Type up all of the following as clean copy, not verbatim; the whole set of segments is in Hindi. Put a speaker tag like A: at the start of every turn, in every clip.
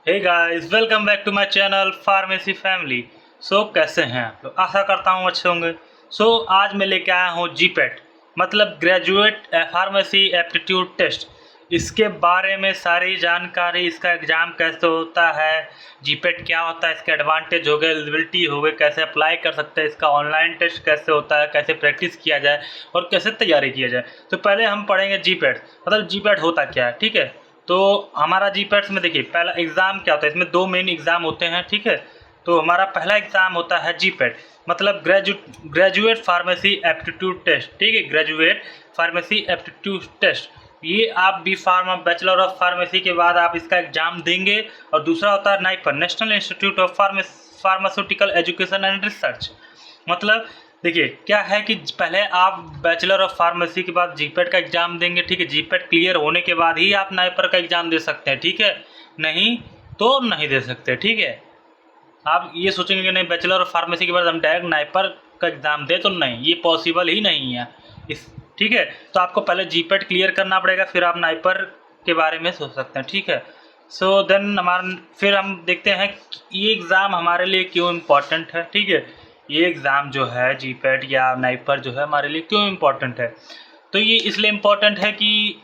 A: Hey guys, welcome back to my channel pharmacy family. कैसे हैं आप लोग? आशा करता हूँ अच्छे होंगे। आज मैं लेके आया हूँ जीपेट मतलब ग्रेजुएट फार्मेसी एप्टीट्यूड टेस्ट। इसके बारे में सारी जानकारी, इसका एग्ज़ाम कैसे होता है, जीपेट क्या होता है, इसके एडवांटेज हो गए, एलिजिबिलिटी हो गए, कैसे अप्लाई कर सकते हैं, इसका ऑनलाइन टेस्ट कैसे होता है, कैसे प्रैक्टिस किया जाए और कैसे तैयारी किया जाए। तो पहले हम पढ़ेंगे जीपेट मतलब जीपेट होता क्या है। ठीक है, तो हमारा जीपैट्स में देखिए पहला एग्ज़ाम क्या होता है, इसमें दो मेन एग्ज़ाम होते हैं। ठीक है, तो हमारा पहला एग्ज़ाम होता है जीपैट मतलब ग्रेजुएट फार्मेसी एप्टीट्यूड टेस्ट। ठीक है, ग्रेजुएट फार्मेसी एप्टीट्यूड टेस्ट ये आप B pharma bachelor of pharmacy के बाद आप इसका एग्ज़ाम देंगे। और दूसरा होता है NIPER national institute of pharmaceutical education and research. मतलब देखिए क्या है कि पहले आप बैचलर ऑफ फार्मेसी के बाद जीपेट का एग्ज़ाम देंगे। ठीक है, जीपेट क्लियर होने के बाद ही आप नाइपर का एग्ज़ाम दे सकते हैं। ठीक है, नहीं तो नहीं दे सकते। ठीक है, आप ये सोचेंगे कि नहीं बैचलर ऑफ फार्मेसी के बाद हम डायरेक्ट नाइपर का एग्ज़ाम दे, तो नहीं, ये पॉसिबल ही नहीं है इस। ठीक है, तो आपको पहले जीपेट क्लियर करना पड़ेगा, फिर आप नाइपर के बारे में सोच सकते हैं। ठीक है, देन फिर हम देखते हैं कि ये एग्ज़ाम हमारे लिए क्यों इम्पोर्टेंट है। ठीक है, ये एग्ज़ाम जो है जीपेट या नाइपर जो है हमारे लिए क्यों इम्पोर्टेंट है, तो ये इसलिए इम्पोर्टेंट है कि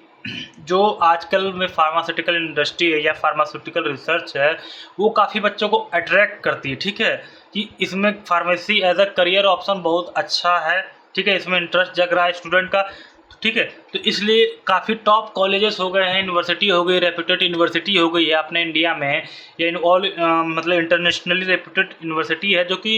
A: जो आजकल में फार्मास्यूटिकल इंडस्ट्री है या फार्मास्यूटिकल रिसर्च है वो काफ़ी बच्चों को अट्रैक्ट करती है। ठीक है, कि इसमें pharmacy as a career option बहुत अच्छा है। ठीक है, इसमें इंटरेस्ट जग रहा है स्टूडेंट का। ठीक है, तो इसलिए काफ़ी टॉप कॉलेजेस हो गए हैं, यूनिवर्सिटी हो गई, रेप्यूटेड यूनिवर्सिटी हो गई है अपने इंडिया में, या इन ऑल मतलब इंटरनेशनली रेप्यूटेड यूनिवर्सिटी है जो कि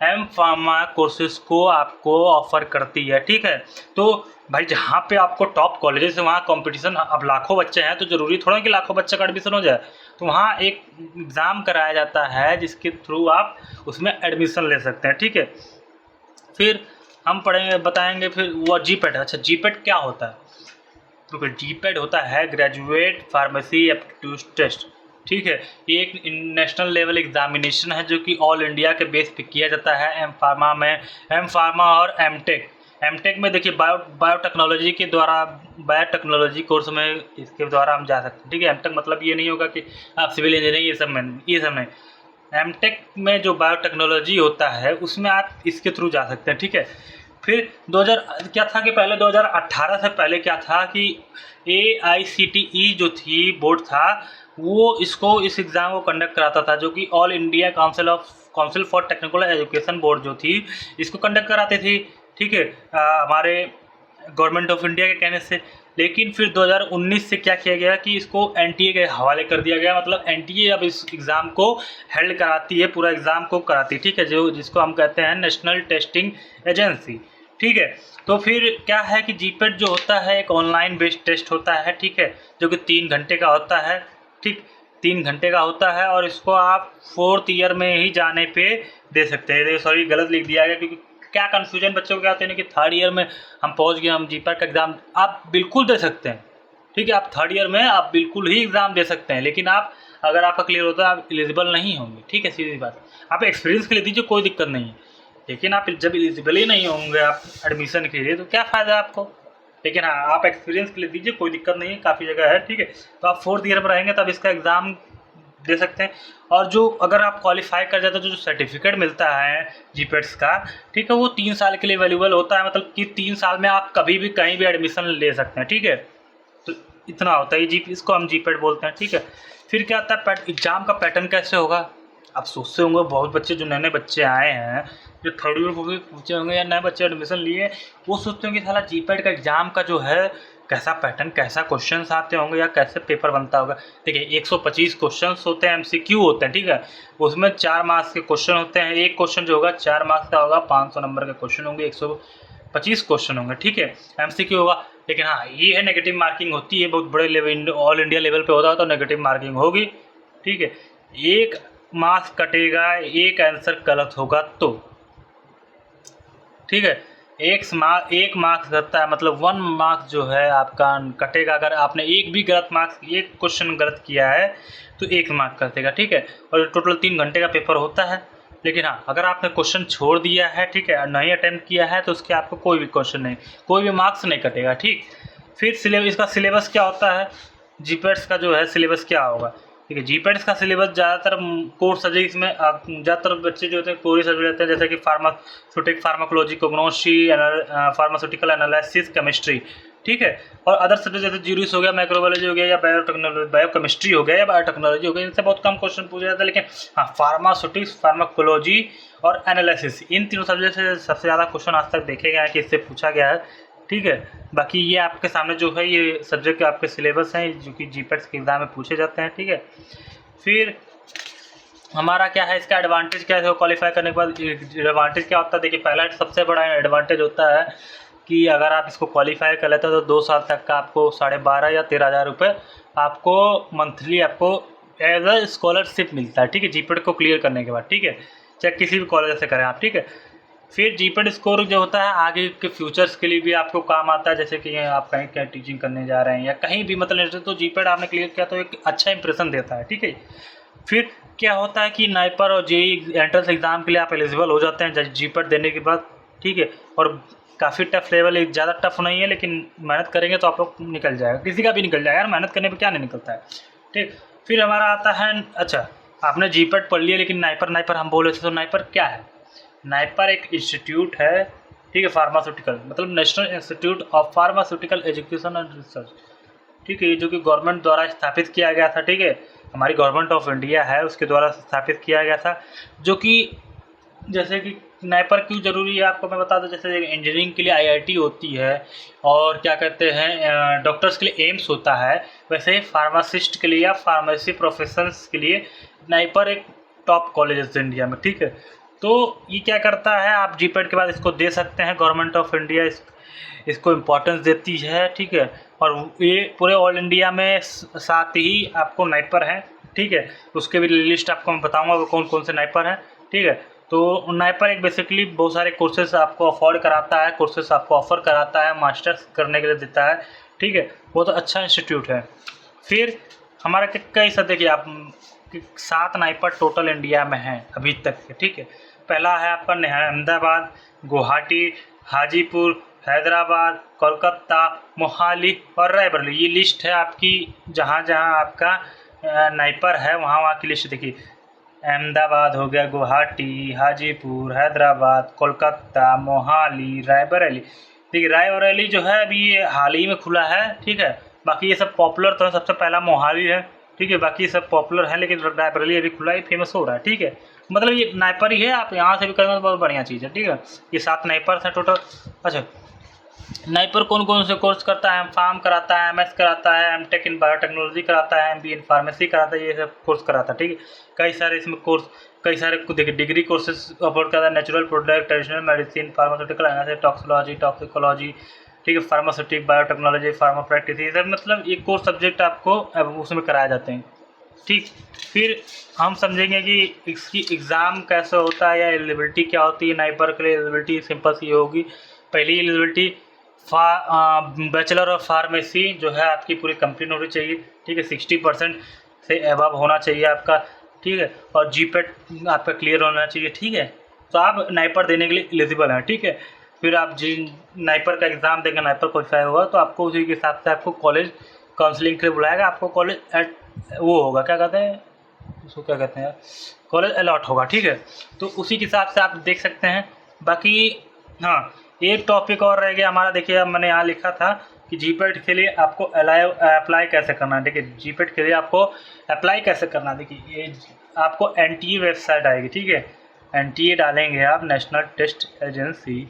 A: एम फार्मा कोर्सेज को आपको ऑफ़र करती है। ठीक है, तो भाई जहाँ पे आपको टॉप कॉलेजेस है वहाँ कंपटीशन, अब लाखों बच्चे हैं तो ज़रूरी थोड़ा कि लाखों बच्चे का एडमिशन हो जाए। तो वहाँ एक एग्ज़ाम कराया जाता है जिसके थ्रू आप उसमें एडमिशन ले सकते हैं। ठीक है, फिर हम पढ़ेंगे बताएंगे फिर वो जीपेट। अच्छा, जीपेट क्या होता है? तो फिर जीपेट होता है ग्रेजुएट फार्मेसी एप्टीट्यूड टेस्ट। ठीक है, ये एक नेशनल लेवल एग्जामिनेशन है जो कि ऑल इंडिया के बेस पे किया जाता है। एम फार्मा और एम टेक में देखिए बायोटेक्नोलॉजी के द्वारा, बायोटेक्नोलॉजी कोर्स में इसके द्वारा हम जा सकते हैं। ठीक है, एम टेक मतलब ये नहीं होगा कि आप सिविल इंजीनियरिंग ये सब नहीं। एम टेक में जो बायोटेक्नोलॉजी होता है उसमें आप इसके थ्रू जा सकते हैं। ठीक है, फिर 2000 क्या था कि पहले 2018 से पहले क्या था कि AICTE जो थी बोर्ड था वो इस एग्ज़ाम को कंडक्ट कराता था, जो कि all India council for technical education board जो थी इसको कंडक्ट कराते थी। ठीक है, हमारे गवर्नमेंट ऑफ इंडिया के कहने से। लेकिन फिर 2019 से क्या किया गया कि इसको NTA के हवाले कर दिया गया, मतलब NTA अब इस एग्ज़ाम को हेल्ड कराती है, पूरा एग्ज़ाम को कराती है। ठीक है, जिसको हम कहते हैं नेशनल टेस्टिंग एजेंसी। ठीक है, तो फिर क्या है कि जीपेट जो होता है एक ऑनलाइन बेस्ड टेस्ट होता है। ठीक है, जो कि 3 घंटे का होता है। ठीक, 3 घंटे का होता है और इसको आप 4th ईयर में ही जाने पे दे सकते हैं। सॉरी, गलत लिख दिया गया, क्योंकि क्या कन्फ्यूजन बच्चों को क्या होते हैं कि 3rd ईयर में हम पहुंच गए, हम जीपेट का एग्ज़ाम आप बिल्कुल दे सकते हैं। ठीक है, आप 3rd ईयर में आप बिल्कुल ही एग्ज़ाम दे सकते हैं, लेकिन आप अगर आपका क्लियर होता है आप एलिजिबल नहीं होंगे। ठीक है, सीधी बात। आप एक्सपीरियंस के लिए दीजिए, कोई दिक्कत नहीं है, लेकिन आप जब एलिजिबल ही नहीं होंगे आप एडमिशन के लिए तो क्या फ़ायदा आपको। लेकिन हाँ, आप एक्सपीरियंस के लिए दीजिए, कोई दिक्कत नहीं है, काफ़ी जगह है। ठीक है, तो आप 4th ईयर में रहेंगे तब इसका एग्ज़ाम दे सकते हैं। और जो अगर आप क्वालिफाई कर जाते हैं तो जो सर्टिफिकेट मिलता है जीपेट्स का, ठीक है, वो 3 साल के लिए वैल्यूबल होता है, मतलब कि 3 साल में आप कभी भी कहीं भी एडमिशन ले सकते हैं। ठीक है, तो इतना होता है ये इसको हम जीपेट बोलते हैं। ठीक है, फिर क्या आता है एग्ज़ाम का पैटर्न कैसे होगा। आप सोचते होंगे बहुत बच्चे जो नए नए आए हैं, जो 3rd ईयर को पूछे होंगे या नए बच्चे एडमिशन लिए, वो सोचते होंगे साला जीपेट का एग्ज़ाम का जो है कैसा पैटर्न, कैसा क्वेश्चंस आते होंगे या कैसे पेपर बनता होगा। देखिए 125 क्वेश्चंस होते हैं, MCQ होते हैं। ठीक है, उसमें 4 मार्क्स के क्वेश्चन होते हैं। एक क्वेश्चन जो होगा 4 मार्क्स का होगा, 500 नंबर के क्वेश्चन होंगे, 125 क्वेश्चन होंगे। ठीक है, MCQ होगा। लेकिन हाँ, ये है नेगेटिव मार्किंग होती है, बहुत बड़े लेवल ऑल इंडिया लेवल पे होता है तो नेगेटिव मार्किंग होगी। ठीक है, 1 मार्क्स कटेगा, एक आंसर गलत होगा तो। ठीक है, 1 मार्क्स करता है, मतलब 1 मार्क्स जो है आपका कटेगा। अगर आपने एक भी गलत मार्क्स, एक क्वेश्चन गलत किया है तो 1 मार्क्स कटेगा। ठीक है, और टोटल 3 घंटे का पेपर होता है। लेकिन हाँ, अगर आपने क्वेश्चन छोड़ दिया है, ठीक है, नहीं अटेम्प्ट किया है, तो उसके आपको कोई भी क्वेश्चन नहीं, कोई भी मार्क्स नहीं कटेगा। ठीक, फिर इसका सिलेबस क्या होता है, जीपेट्स का जो है सिलेबस क्या होगा। ठीक है। जीपैट का सिलेबस ज़्यादातर कोर सब्जेक्ट में ज़्यादातर बच्चे जो होते हैं कोर सब्जेक्ट लेते हैं, जैसे कि फार्माकोलॉजी, कोग्नोसी, फार्मास्यूटिकल एनालिसिस, केमिस्ट्री, ठीक है। और अदर सब्जेक्ट जैसे जीरिस हो गया, माइक्रोबायोलॉजी हो गया, या बायोकेमिस्ट्री हो गया, या बायोटेक्नोलॉजी हो गया, इनसे बहुत कम क्वेश्चन पूछा जाता है। लेकिन हाँ, फार्मास्यूटिक्स, फार्माकोलॉजी और एनालिसिस, इन तीनों सब्जेक्ट से सबसे ज़्यादा क्वेश्चन आज तक देखे गए हैं कि इससे पूछा गया है, ठीक है। बाकी ये आपके सामने जो है ये सब्जेक्ट के आपके सिलेबस हैं जो कि जीपैट के एग्ज़ाम में पूछे जाते हैं, ठीक है। फिर हमारा क्या है, इसका एडवांटेज क्या है क्वालिफाई करने के बाद? एडवांटेज क्या होता है? देखिए, पहला सबसे बड़ा एडवांटेज होता है कि अगर आप इसको क्वालिफाई कर लेते हो तो 2 साल तक का आपको 12,500 या 13,000 रुपये आपको मंथली आपको एज अ स्कॉलरशिप मिलता है, ठीक है, जीपैट को क्लियर करने के बाद, ठीक है, चाहे किसी भी कॉलेज से करें आप, ठीक है। फिर जीपैट स्कोर जो होता है आगे के फ्यूचर्स के लिए भी आपको काम आता है, जैसे कि आप कहीं क्या टीचिंग करने जा रहे हैं या कहीं भी मतलब, तो जीपैट आपने क्लियर किया तो एक अच्छा इंप्रेशन देता है, ठीक है। फिर क्या होता है कि नाइपर और जेई एंट्रेंस एग्ज़ाम के लिए आप एलिजिबल हो जाते हैं जीपैट देने के बाद, ठीक है। और काफ़ी टफ लेवल है, ज़्यादा टफ नहीं है, लेकिन मेहनत करेंगे तो आप लोग निकल जाएगा, किसी का भी निकल जाएगा यार, मेहनत करने पे क्या नहीं निकलता है, ठीक। फिर हमारा आता है, अच्छा आपने जीपैट पढ़ लिया, लेकिन नाइपर हम बोले थे, तो नाइपर क्या है? नाइपर एक इंस्टीट्यूट है, ठीक है, फार्मास्यूटिकल, मतलब national institute of pharmaceutical education and research, ठीक है, जो कि गवर्नमेंट द्वारा स्थापित किया गया था, ठीक है, हमारी गवर्नमेंट ऑफ इंडिया है उसके द्वारा स्थापित किया गया था। जो कि जैसे कि नाइपर क्यों ज़रूरी है आपको मैं बता दूं, जैसे इंजीनियरिंग के लिए आईआईटी होती है और क्या कहते हैं डॉक्टर्स के लिए एम्स होता है, वैसे ही फार्मासिस्ट के लिए या फार्मेसी प्रोफेशनल्स के लिए नाइपर एक टॉप कॉलेज है इंडिया में, ठीक है। तो ये क्या करता है, आप जीपैट के बाद इसको दे सकते हैं, गवर्नमेंट ऑफ इंडिया इसको इम्पोर्टेंस देती है, ठीक है। और ये पूरे ऑल इंडिया में साथ ही आपको नाइपर हैं, ठीक है, उसके भी लिस्ट आपको मैं बताऊंगा वो कौन कौन से नाइपर हैं, ठीक है। तो नाइपर एक बेसिकली बहुत सारे कोर्सेज आपको अफोर्ड कराता है, कोर्सेज आपको ऑफर कराता है, मास्टर्स करने के लिए देता है, ठीक है, बहुत अच्छा इंस्टीट्यूट है। फिर हमारा कई सब देखिए आप 7 नाइपर टोटल इंडिया में हैं अभी तक के, ठीक है। पहला है आपका अहमदाबाद, गुवाहाटी, हाजीपुर, हैदराबाद, कोलकाता, मोहाली और रायबरेली, ये लिस्ट है आपकी, जहाँ जहाँ आपका नाइपर है वहाँ वहाँ की लिस्ट देखिए। अहमदाबाद हो गया, गुवाहाटी, हाजीपुर, हैदराबाद, कोलकाता, मोहाली, रायबरेली, देखिए रायबरेली जो है अभी ये हाल ही में खुला है, ठीक है। बाकी ये सब पॉपुलर तो है, सबसे पहला मोहाली है, ठीक है, बाकी सब पॉपुलर है, लेकिन रायबरेली अभी खुला है, फेमस हो रहा है, ठीक है। मतलब ये नाइपर ही है, आप यहाँ से भी करेंगे तो बहुत बढ़िया चीज़ है, ठीक है। ये 7 नाइपर्स हैं टोटल। अच्छा, नाइपर कौन कौन से कोर्स करता है? फार्म कराता है, एमएस कराता है, एमटेक इन बायोटेक्नोलॉजी कराता है, एमबी इन फार्मेसी कराता है, ये सब कोर्स कराता है, ठीक है। कई सारे इसमें कोर्स, कई सारे देखिए डिग्री कोर्सेज अफोर्ड करता है, natural product, traditional medicine, pharmaceutical analysis, toxicology, toxicology, ठीक है, फार्मास्यूटिक, बायोटेक्नोलॉजी, फार्मा प्रैक्टिस, ये सब मतलब ये कोर्स सब्जेक्ट आपको उसमें कराए जाते हैं, ठीक। फिर हम समझेंगे कि इसकी एग्ज़ाम कैसे होता है या एलिजिबिलिटी क्या होती है। नाइपर के लिए एलिजिबिलिटी सिंपल सी होगी। पहली एलिजिबिलिटी बैचलर ऑफ फार्मेसी जो है आपकी पूरी कंप्लीट होनी चाहिए, ठीक है, 60% से अबव होना चाहिए आपका, ठीक है, और जीपैट आपका क्लियर होना चाहिए, ठीक है। तो आप नाइपर देने के लिए एलिजिबल हैं, ठीक है। फिर आप नाइपर का एग्ज़ाम देंगे, नाइपर क्वालिफाई होगा तो आपको उसी के हिसाब से आपको कॉलेज काउंसलिंग के लिए बुलाएगा, आपको कॉलेज वो होगा, क्या कहते हैं उसको, क्या कहते हैं, कॉलेज अलॉट होगा, ठीक है। तो उसी के हिसाब से आप देख सकते हैं। बाकी हाँ, एक टॉपिक और रह गया हमारा, देखिए अब मैंने यहाँ लिखा था कि जीपैट के लिए आपको अप्लाई कैसे करना है। देखिए जीपैट के लिए आपको अप्लाई कैसे करना है, देखिए ये आपको एनटीए वेबसाइट आएगी, ठीक है, एनटीए डालेंगे आप, नेशनल टेस्ट एजेंसी,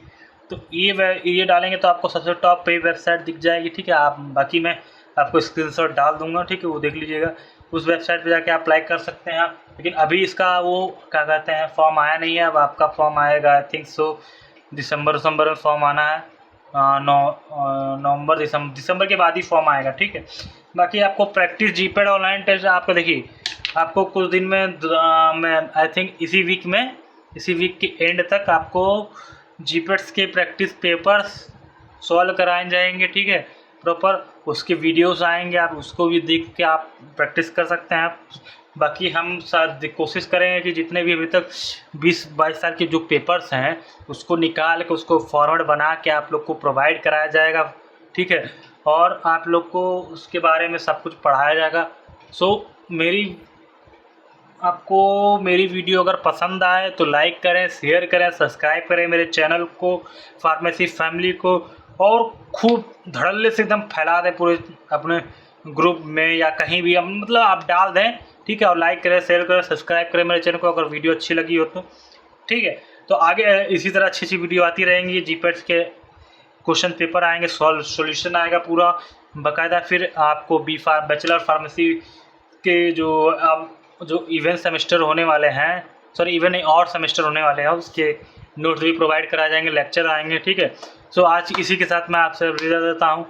A: तो ये डालेंगे तो आपको सबसे टॉप पे वेबसाइट दिख जाएगी, ठीक है। आप बाकी मैं आपको स्क्रीनशॉट डाल दूंगा, ठीक है, वो देख लीजिएगा, उस वेबसाइट पे जाके अप्लाई कर सकते हैं आप। लेकिन अभी इसका वो क्या कहते हैं फॉर्म आया नहीं है, अब आपका फॉर्म आएगा आई थिंक सो दिसंबर में फॉर्म आना है, नवंबर दिसंबर के बाद ही फॉर्म आएगा, ठीक है। बाकी आपको प्रैक्टिस जीपैट ऑनलाइन टेस्ट आपको देखिए आपको कुछ दिन में मैं आई थिंक इसी वीक के एंड तक आपको जीपैट्स के प्रैक्टिस पेपर्स सॉल्व कराए जाएंगे, ठीक है, प्रॉपर उसके वीडियोस आएंगे, आप उसको भी देख के आप प्रैक्टिस कर सकते हैं। बाकी हम कोशिश करेंगे कि जितने भी अभी तक 20-22 साल के जो पेपर्स हैं उसको निकाल के उसको फॉर्मेट बना के आप लोग को प्रोवाइड कराया जाएगा, ठीक है, और आप लोग को उसके बारे में सब कुछ पढ़ाया जाएगा। सो मेरी आपको मेरी वीडियो अगर पसंद आए तो लाइक करें, शेयर करें, सब्सक्राइब करें मेरे चैनल को, फार्मेसी फैमिली को, और खूब धड़ल्ले से एकदम फैला दें पूरे अपने ग्रुप में या कहीं भी, मतलब आप डाल दें, ठीक है। और लाइक करें, शेयर करें, सब्सक्राइब करें मेरे चैनल को अगर वीडियो अच्छी लगी हो तो, ठीक है। तो आगे इसी तरह अच्छी अच्छी वीडियो आती रहेंगी। जीपैट के क्वेश्चन पेपर आएंगे, सॉल्यूशन आएगा पूरा बाकायदा। फिर आपको बैचलर फार्मेसी के जो इवेंट सेमेस्टर होने वाले हैं, सॉरी इवेंट नहीं और सेमेस्टर होने वाले हैं, उसके नोट्स भी प्रोवाइड कराए जाएंगे, लेक्चर आएंगे, ठीक है। सो आज इसी के साथ मैं आपसे विदा देता हूँ।